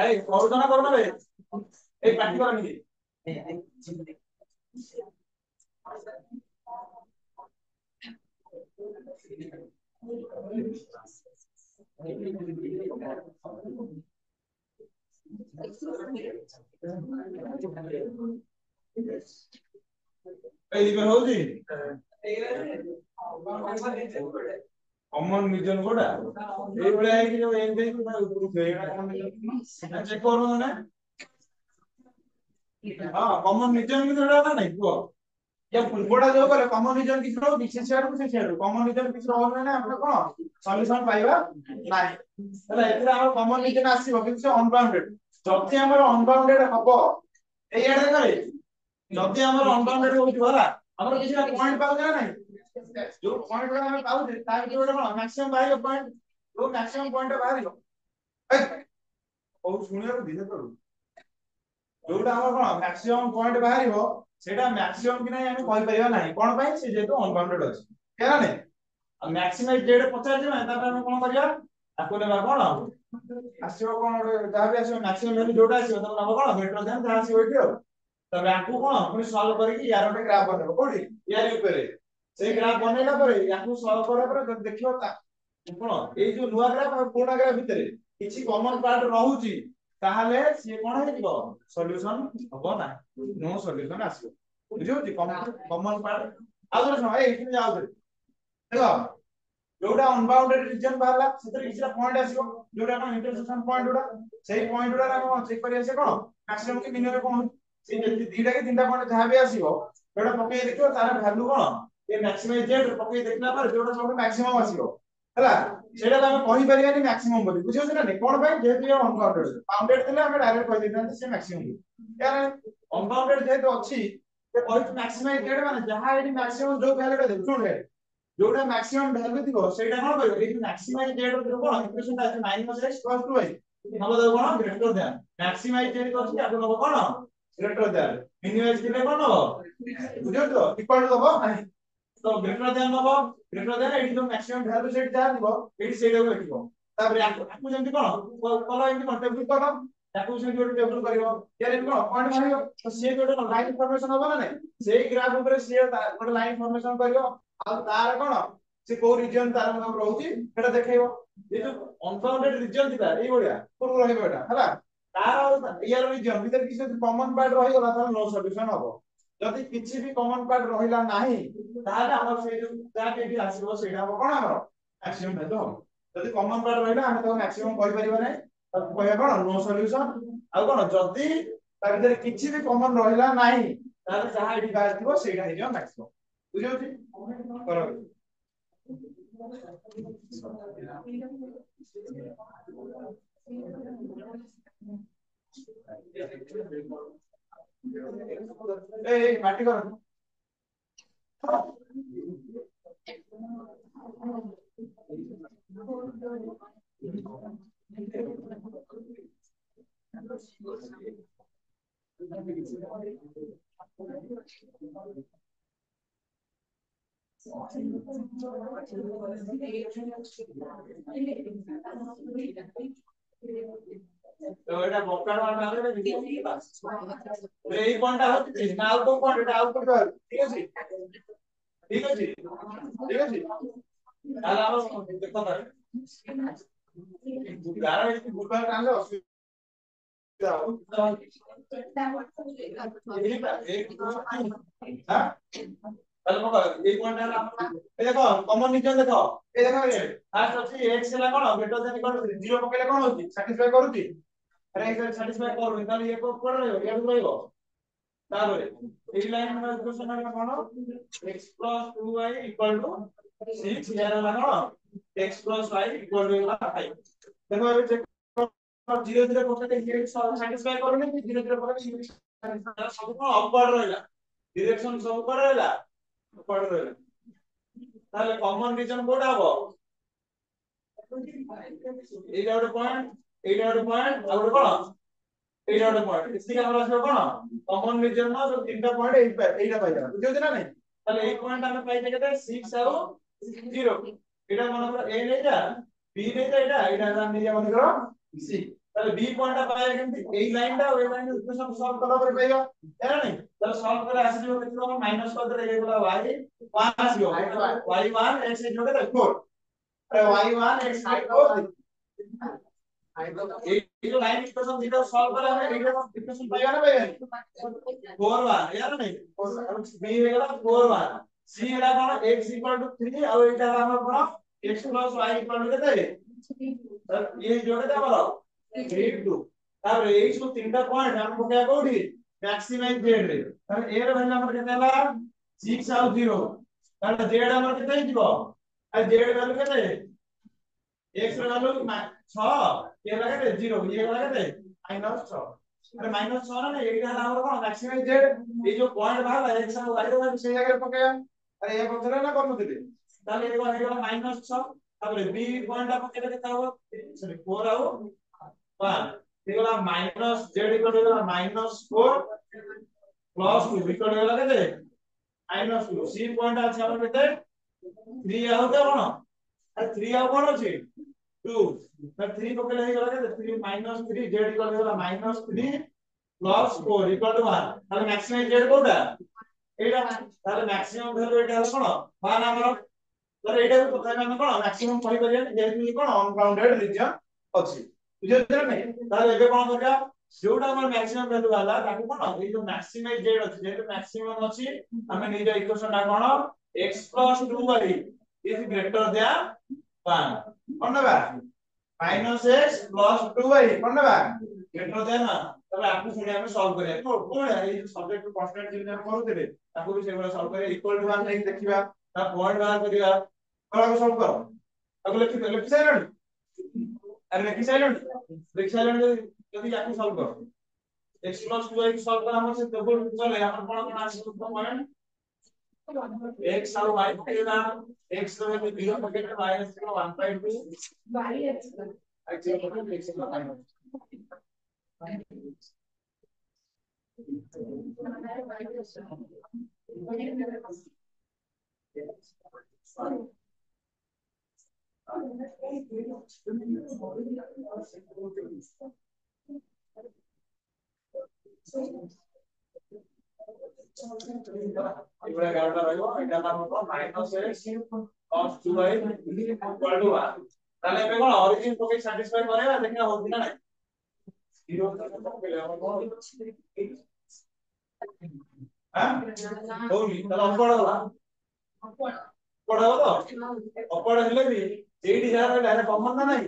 ए करूना करूना बे ए पार्टी करनी ए इबे होजी कॉमन रीजन कोडा ए बळे है कि जो एम दे कि उपरु चेक करू ना हां कॉमन रीजन कि जोडा नहीं को या पूर्वडा जो कले कॉमन रीजन किछ रहो विशेष से कॉमन रीजन किछ रहो ना आपण कोन सॉल्यूशन पाइबा नाही हला एतरा हम कॉमन रीजन आसीबो किछ अनबाउंडेड जति हमर अनबाउंडेड हबो ए एडे करे जति हमर अनबाउंडेड होइतो हला हमर किछ पॉइंट पाउ ना नाही जो पॉइंट हम पाउ ता बितोडे कोन मैक्सिमम बाहिर पॉइंट जो मैक्सिमम पॉइंट बाहिर ओ सुनिया को दिने करू जोटा हमर कोन मैक्सिमम पॉइंट बाहिर हो सेटा मैक्सिमम कि नहीं हम कहि परिबा नाही कोन पई से जेतो अनबाउंडेड अछि केना नै मैक्सिमाइज जेड 50 जे ता हम कोन करिया आको नेबा कोन आसीबो कोन जहा भी आसीबो मैक्सिमम वैल्यू जोटा आसीबो तब नबो कोन ग्रेटर देन जहा आसीबो एठी तब आको कोन पुनी सॉल्व करिकि यार ओटे ग्राफ बनबो कोडी यार ऊपर से ग्राफ बनेला पर याको सॉल्व करा पर देखियो ता कोन ए जो नुवा ग्राफ और पुराना ग्राफ भितरे किछि कॉमन पार्ट रहूची ताहाले से कोन हेतिबो सॉल्यूशन हबो ना नो सॉल्यूशन आसीबो बुझियो जी कॉमन पार्ट आउर न ए इथिन जाउ देखो जोटा अनबाउंडेड रीजन बाहला सेतरे किछरा पॉइंट आसीबो जोटा हम इंटरसेक्शन पॉइंट जोटा सेही पॉइंट जोटा हम चेक करिया से कोन मैक्सिमम कि मिनिमम कोन से दीटा के तीनटा पॉइंट जहां भी आसीबो जोटा पके देखियो तार वैल्यू कोन ए मैक्सिमाइज जेड पके देखला पर जोटा सब मैक्सिमम आसीबो हला सेटा हम कहि परियानी मैक्सिमम बोली बुझियो से ना कोन भाई जेतु ये अनबाउंडेड बाउंडेड थिले हम डायरेक्ट कहि देथांते से मैक्सिमम यार अनबाउंडेड जेतु अछि ते कहि मैक्सिमाइज जेड माने जहां एडी मैक्सिमम जो वैल्यू देखु रे जोटा मैक्सिमम वैल्यू दिबो सेटा कोन करियो ए मैक्सिमाइज जेड रो कोन इक्वेशन ता -x + 2y नबो दो कोन ग्रेटर देन मैक्सिमाइज जेड को अछि आको नबो कोन ग्रेटर देन मिनिमाइज दिले कोन नबो बुझियो तो इक्वल दबो नाही तो ग्रेटर देन नबो ग्रेटर देन एडी तो मैक्सिमम वैल्यू सेट जा दिबो एडी सेटा को लिखिबो तापर आको जेंति कोन कलो एंति कॉन्टेबल करो ताकू से जोड़ टेबल करियो यार इनको पॉइंट मारियो तो से जोड़ लाइन फॉर्मेशन होबो ना नहीं सेही ग्राफ ऊपर से गोटे लाइन फॉर्मेशन करियो आ तार कोन से को रीजन तार मतलब रहउची सेटा देखाइबो ये जो अनबाउंडेड रीजन थिला एई बढिया कोन रहइबो एटा हला तार यार रीजन भीतर किछ कॉमन पार्ट रहि गला त नो सॉल्यूशन होबो जदि किछि भी कॉमन पार्ट रहिला नाही ताले हमर से जो जाके भी आसीबो सेटा हो कोन हमर मैक्सिमम वैल्यू हो जदि कॉमन पार्ट रहिला हम तो मैक्सिमम कहि परिबा नै तब कहया कोन नो सॉल्यूशन आ कोन जदि ता भीतर किछि भी कॉमन रहिला नाही ताले जहा एडी बास दिबो सेटा हे जो मैक्सिमम बुझियोछि करो ए माटी करो तो एटा बक्कार वाला आले नहीं बस एई पॉइंट होती ना out of point Etah out of ठीक है ठीक है ठीक है ताला हम देखो तारे यार इसकी बुकल टांगे असुविधा हो हां তাহলে কত এই পয়েন্টটা এই দেখো কমন নিচে দেখো এই দেখো ফার্স্ট আছে x ହେଲା কোন গ্রেটার দেন ইকুয়াল 0 পকেলে কোন হଉଛି স্যাটিসফাই କରୁଛି আরে এটা স্যাটিসফাই করুনি তাহলে ইয়ে কোড ରହିବ ইয়াদୁ ରହିବ তারপরে এই লাইন এর ইকুয়েশন ହେଲା কোন x 2y 6 ইয়ার ହେଲା কোন x y 5 দেখো ଏବେ চেক 0 0 পকেলে ইয়ে স্যাটিসফাই କରୁନି 0 0 পকেলে ସବୁ কোন ଅପୱାର୍ଡ ରହିଲା ଡିରେକ୍ସନ ସବୁ କୁଆଡେ ରହିଲା କୁଆଡେ ରହିଲା তাহলে কমন রিজন কোডা হবো এইটা একটা পয়েন্ট এইটা একটা পয়েন্ট আর একটা কোন এইটা একটা পয়েন্ট এদিকে আমরা আসবে কোন কমন রিজন না তো তিনটা পয়েন্ট এইটা পাই যাবে বুঝছো না নাই তাহলে এই পয়েন্ট আমরা পাই থেকে 6 আর 0 এটা মনে করো a নেই যা b নেই যা এটা আমরা নিয়ে মনে করো c তাহলে b পয়েন্টটা পাই কিন্তু এই লাইনটা ওই লাইনের ইকুয়েশন সলভ করা পরে পাইবা তাই না তাহলে সলভ করে আসিব কিন্তু আমরা মাইনাস করে দিলে এগুলো y 1 আসিব y1 x এর যোগে 4 আরে y1 x 4 এই যে লাইন ইকুয়েশন যেটা সলভ করে আমরা এইটা ইকুয়েশন পাইবা না পাইবানি 4 1 यार नहीं b হয়ে গেল 4 1 c এর কোন x 3 আর এটা আমরা কোন x y কেতে তাহলে এই যোগে দাও বলো 3 2 তাহলে এই সব তিনটা পয়েন্ট আমরা পকেয়া কোডি ম্যাক্সিমাইজ জেড রে তাহলে এর ভ্যালু আমরা কেতে হলা 6 আর 0 তাহলে জেড আমরা কেতে দিব আর জেড ভ্যালু কেতে x ର ভ্যালু 6 এ লাগাতে 0 ইয়ে লাগাতে -6 আরে -6 না এইটা হলো আমরা কোন ম্যাক্সিমাইজ জেড এই যে পয়েন্ট বাহালা x আর y র ভ্যালু সেই জায়গায় পকেয়া আরে এ করতে না করতে দিলে তাহলে এর হয়ে গেল -6 তারপরে b পয়েন্টটা পকেতে দিতে হবে সরি 4 আর 1 এগুলা minus z equal to -4 plus 2 equal to কেতে -2 c পয়েন্ট আছে আমার কেতে 3 আর কোন আর 3 আর কোন আছে 2 তাহলে 3 পকেলে হয়ে গেল কেতে 3 -3 z equal to -3 plus 4 equal to 1 তাহলে ম্যাক্সিমাম z কোনটা এইটা তাহলে ম্যাক্সিমাম ভ্যালু এটা হলো কোন 1 আমার তাহলে এইটাକୁ তথাপি ଆମେ কোন ম্যাক্সিমাম কই করিয়া যেহেতু কোন অনবাউন্ডেড রিজিয়ন ଅଛି বুঝছেন না তাহলে ଏବେ কোন କରିବା जोटा हमर मैक्सिमम वैल्यू वाला ताकू कोन ए जो मैक्सिमाइज जेड अछि जेहेतु मैक्सिमम अछि हमें निज इक्वेशन ना कोन x + 2y is greater then 1 कोन बा -x + 2y कोन बा ग्रेटर देन तबे आपको सुनि हमें सॉल्व करिया तो कोन ए जो सब्जेक्ट कांस्टेंट जिन करूथिले ताकू भी सेबला सॉल्व करिया इक्वल टू 1 नहीं देखिबा ता पॉइंट बाहर करिया कोन सॉल्व करो अब लिखि साइलेंट अरे लिखि साइलेंट लिखि साइलेंट যদি याकू सॉल्व करो x + 2y को सॉल्व करा हमसे डबल चले अपन कोन आसी तो पॉइंट x और y पकेला x तो 0 पकेला y is 1/2 y x actually x is एगुडा 11टा रहइबो एटा हमर -x cos 2y equal to 1 ताले एबे कोन ओरिजिन को भी सैटिस्फाई करेगा देखना होती ना नहीं 0 तक पकड़े हम हां होली ताले अपड़ होला अपड़ हो तो अपड़ हेले भी एडी जा रहला है कॉमन ना नहीं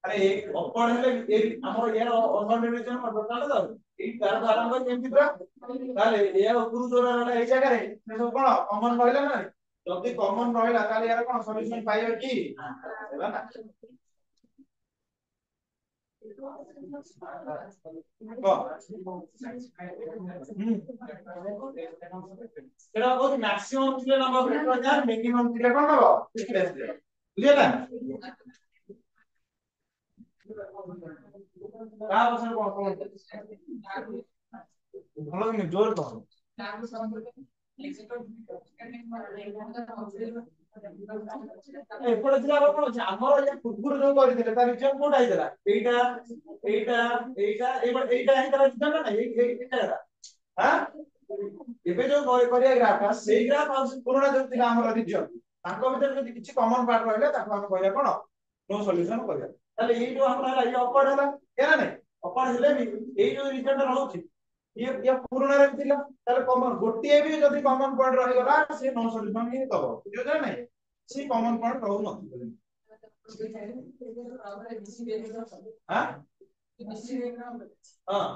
अरे एक अपड़ हेले एक हमर यार ऑर्गेनाइजेशन में टोटल तो एक तार आरंभ केमति पूरा ताले ये उपरु जोरा रहला ए जगह रे से सब कोन कॉमन रहला ना जदी कॉमन रहला ताले यार कोन सॉल्यूशन पाइबो की हेला ना एटा बहुत मैक्सिमम थिले नंबर वेक्टर यार मिनिमम थिले कोन हबो बुझिला का बसन कोन भलो नि जोर तो एपड़ जिला कोन छै हमर या कुकुर जो करिथिले ता रिजन कोड आइतला एटा एटा आइतला रिजन ना एटा हां एबे जो करिया ग्राफ सेई ग्राफ आ पुराना जो थिला हमर रिजन ताको भीतर जदी किछि कॉमन पार्ट रहले ताको हम कहया कोन नो सॉल्यूशन करिया ताले ए जो हमरा हला ये अपड़ हला केना नै अपड़ हेले भी ए जो रिजन रहउछि ये पुराना रे थिला ताले कॉमन गोटिए भी जदी कॉमन पॉइंट रहि गला से नो सॉल्यूशन ही तब बुझियो ना नै से कॉमन पॉइंट रहउ न हां हां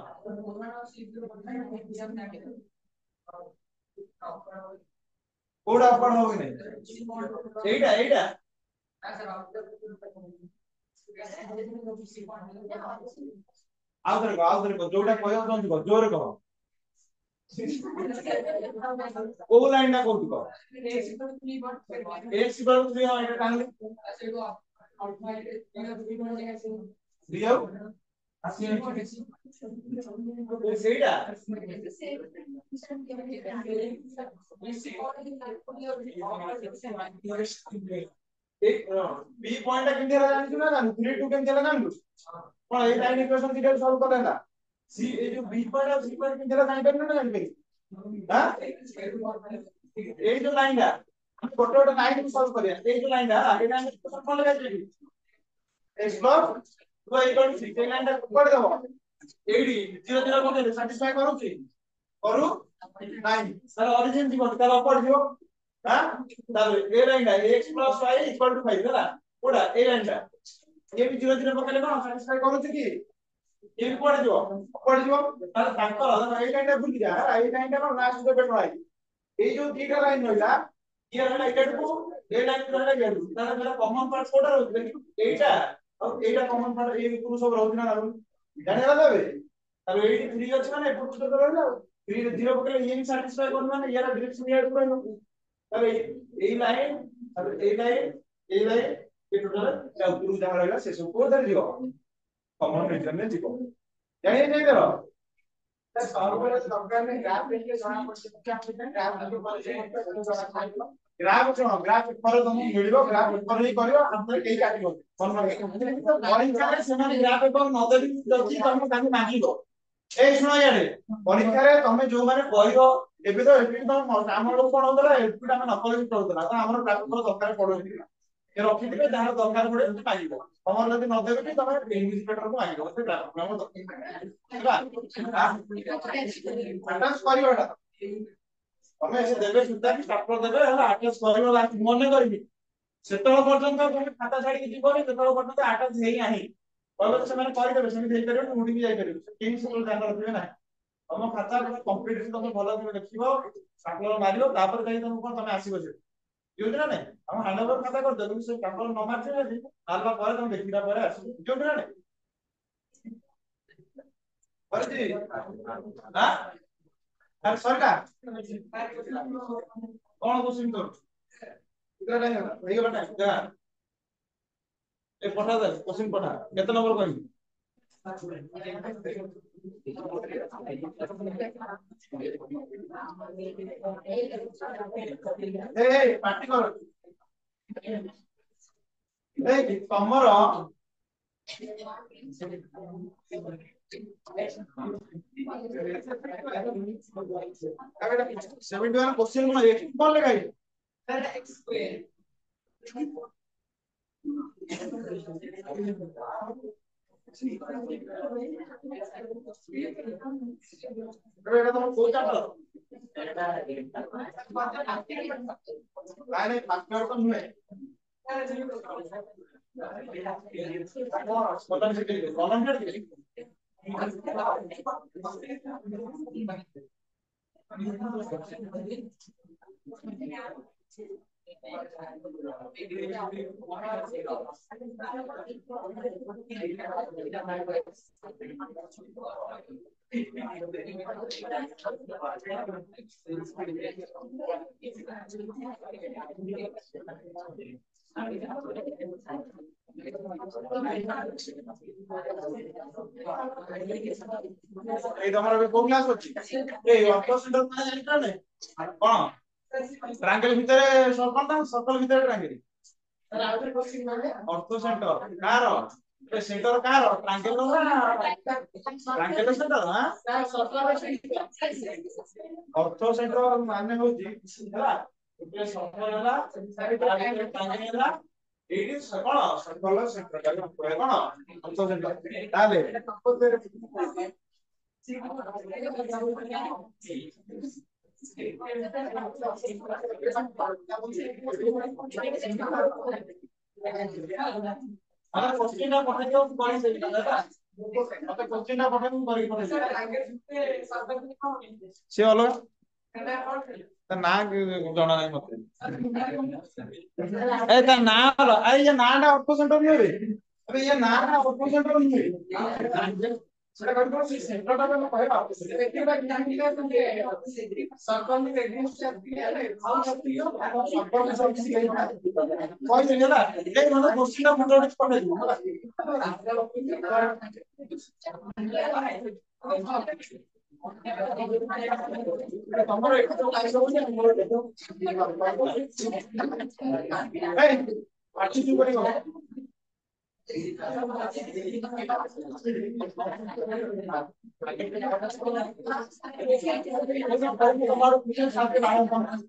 कोडा अपड़ हो नै एटा आउदर को जोटा कहयो जंतु को जोर कहो को लाइन ना कोड को x = 3 हां एटा टांगले दियो सेटा एक बी पॉइंट केमति हला जानि ना 3 2 केमति हला जानि कोन ए लाइन इक्वेशन थीटा सॉल्व करला सी ए जो बी पॉइंट और सी पॉइंट केमति हला जानि करना ना जानि करी हां ए जो लाइन है हम गोटे लाइन को सॉल्व करिया ए जो लाइन है ए लाइन को कोन लगा देबी x प्लस तो इक्वल टू 3 लाइन का कर देबो एडी 0 0 को सैटिस्फाई करू छी करू नहीं सर ओरिजिन जीवो तार ऊपर जीवो हां तब ए लाइन है x + y = 5 होला ओडा ए लाइन है ये भी 0 0 पकले कोन सैटिस्फाई करू छी की ये भी पड़ जीवो तार तांकर ए लाइन भूल जा ए लाइन का लास्ट जो बेट भाई ए जो थीटा लाइन होइला ये हला इक्वल टू ए लाइन रहला गेल तार मेरा कॉमन पार्ट कोडा रहउछ एटा और एटा कॉमन पार्ट ए पुरु सब रहउछ ना जाने वाला बे अब 83 ଅଛି ମାନେ ଏପଟ ତ ରହିଲା 3 0 ପକେଲେ ଇଏ ବି ସାଟିସ୍ଫାଇ କରୁ ମାନେ ইয়ার डायरेक्शन ইয়ার ରହିବ ତାହେଲେ ଏଇ ଲାଇନ ଆଉ ଏଇ ଲାଇନ ଏ ଟୋଟାଲ ତା ଉପରୁ ଯାହା ରହିଲା ସେ ସବୁ କୋଉଥିରେ ଯିବ କମନ ରିଜନ ରେ ଯିବ ଜାଣିଲେ ଯାଇ ଦର ତା ସଲ୍ଭ କରିବା ଦରକାର ନାହିଁ ଗ୍ରାଫ ଦେଖିଲେ ଜଣା ପଡୁଛି କି ଆପଣ ଗ୍ରାଫ ଜଣ ଗ୍ରାଫ ଉପରେ ତମକୁ ମିଳିବ ଗ୍ରାଫ ଉପରେ ହିଁ କରିବ ଆମର କେହି କାଟିବ ପରୀକ୍ଷାରେ ସେମାନେ ଗ୍ରାଫ ଉପରେ ନ ଦେବି ଯଦି ତମେ ତାଙ୍କୁ ମାଗିବ ए सुनो यार परीक्षा रे तमे जो माने कहयो एबे तो एबे तो हमर लोग कोन होतला एबे हम नकल भी करतला तो हमर प्राप्त दरकार पड़ोसी ए रखि दिबे तार दरकार पड़े तो पाइबो हमर जदी न देबे तमे इन्वेस्टर को मागिबो से ग्राफ हम हैबा अटेंस करियोटा तमे से देबे सुद्धा कि पेपर देबे हला अटेंस करियो लास्ट मने करबी सेतळ पर्यंत तमे खाता छाडी कि जीवो सेतळ पर्यंत अटेंस हेई नाही कहले तो ସେମାନେ କରିଦେବେ ସେମିତି ହେଇ ପାରିବ ଉଡି ବି ଯାଇ ପାରିବ କେହି ସବୁ ଧ୍ୟାନ ରଖିବେ ନା ତମ ଖାତା କମ୍ପ୍ଲିଟ ତମେ ଭଲ ଭାବେ ଦେଖିବ ସାମ୍ପଲ ମାରିବ ତାପରେ ଯାଇ ତମକୁ ତମେ ଆସିବ ସେ ଯୋଉଠି ନା ନାଇଁ ଆମ ହାଣ୍ଡଓଭର ଖାତା କରିଦେବୁ ସେ ସାମ୍ପଲ ନ ମାରିଥିବେ ଯଦି ମାରିଲା ପରେ ତମେ ଦେଖିଲା ପରେ ଆସିବ ଯୋଉଠି ନା ନାଇଁ କରିଛି ହାଁ ଆରେ ସରକା କଣ କୋଶ୍ଚିନ୍ କରୁଛୁ କେତେ ଟାଇମ୍ ହେଲା ହେଇଗଲା ଟାଇମ୍ ଯା ए पठा दे क्वेश्चन पठा केते नंबर कहबी ए पार्टी कर ए तमरो 71 क्वेश्चन कोन एक कोन लगाई এটা তোমার কোন চ্যাপ্টার নাই ফার্স্ট ইয়ার তো নয় কলম থেকে কলম থেকে এই তোমার ଏବେ কোন ক্লাস ଅଛି এই অপোজিট না জানিটা নে কোন ট্রায়াঙ্গেল ভিতরে সর্কল না সর্কল ভিতরে ট্রায়াঙ্গেল অর্থ সেন্টার কার ଏ ସେଣ୍ଟର କାହାର ଟ୍ରାଙ୍ଗେଲ ନା ଟ୍ରାଙ୍ଗେଲ ସେଣ୍ଟର ହଁ ଅର୍ଥ ସେଣ୍ଟର ମାନେ ହଉଛି ହେଲା ଗୋଟେ ସର୍କଲ ହେଲା ଟ୍ରାଙ୍ଗେଲ ହେଲା ଏଇଠି କଣ ସର୍କଲ ସେଣ୍ଟର କଣ ଅର୍ଥ ସେଣ୍ଟର ତାହେଲେ अगर क्वेश्चन ना पढ़े तो कौन से दादा मते क्वेश्चन ना पढ़े तो करी पढ़े से अलग ता ना जणा नहीं मते ए ता ना हलो ए ये ना टा ऑटो सेंटर नहीं रे अबे ये ना टा ऑटो सेंटर नहीं सेटा कौन कौन से सेंटर टा में कहबा एकेबा ज्ञान के तुमके सर्कल में एग्जिस्ट किया है हाउ सकती हो सर्कल में सब किसी कहीं कोई नहीं है ना ये मतलब क्वेश्चन ना मुंडो डिस पढ़े तमरो एक तो लाइस हो जे मोर देखो ए अच्छी क्यों करी हो તમારું ક્વેશ્ચન સાથે લાવો પણ